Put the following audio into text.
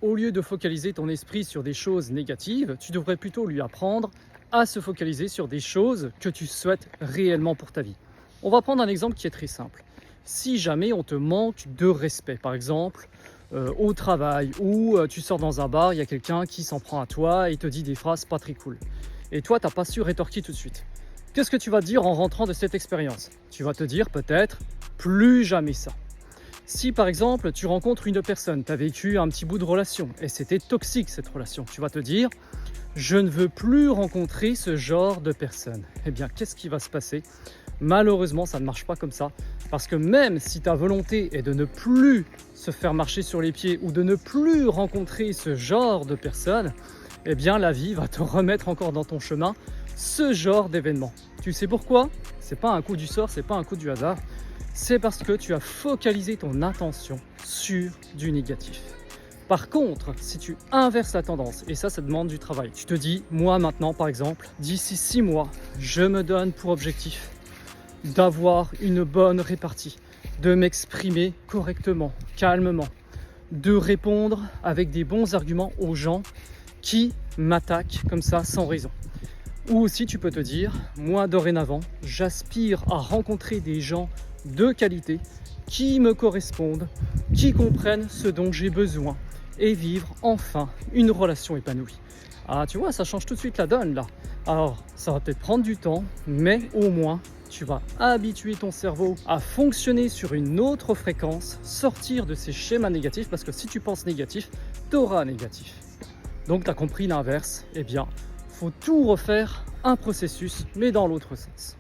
Au lieu de focaliser ton esprit sur des choses négatives, tu devrais plutôt lui apprendre à se focaliser sur des choses que tu souhaites réellement pour ta vie. On va prendre un exemple qui est très simple. Si jamais on te manque de respect, par exemple, au travail, ou tu sors dans un bar, il y a quelqu'un qui s'en prend à toi et te dit des phrases pas très cool. Et toi, tu n'as pas su rétorquer tout de suite. Qu'est-ce que tu vas te dire en rentrant de cette expérience? Tu vas te dire peut-être plus jamais ça. Si par exemple tu rencontres une personne, tu as vécu un petit bout de relation et c'était toxique cette relation, tu vas te dire je ne veux plus rencontrer ce genre de personne. Eh bien, qu'est-ce qui va se passer? Malheureusement, ça ne marche pas comme ça. Parce que même si ta volonté est de ne plus se faire marcher sur les pieds ou de ne plus rencontrer ce genre de personne, eh bien la vie va te remettre encore dans ton chemin ce genre d'événement. Tu sais pourquoi? C'est pas un coup du sort, c'est pas un coup du hasard. C'est parce que tu as focalisé ton attention sur du négatif. Par contre, si tu inverses la tendance, et ça demande du travail, tu te dis, moi maintenant par exemple, d'ici 6 mois, je me donne pour objectif d'avoir une bonne répartie, de m'exprimer correctement, calmement, de répondre avec des bons arguments aux gens qui m'attaquent comme ça sans raison. Ou aussi tu peux te dire, moi dorénavant, j'aspire à rencontrer des gens de qualité qui me correspondent, qui comprennent ce dont j'ai besoin et vivre enfin une relation épanouie. Ah, tu vois, ça change tout de suite la donne là. Alors, ça va peut-être prendre du temps, mais au moins, tu vas habituer ton cerveau à fonctionner sur une autre fréquence, sortir de ces schémas négatifs, parce que si tu penses négatif, tu auras négatif. Donc, tu as compris l'inverse, eh bien, faut tout refaire, un processus, mais dans l'autre sens.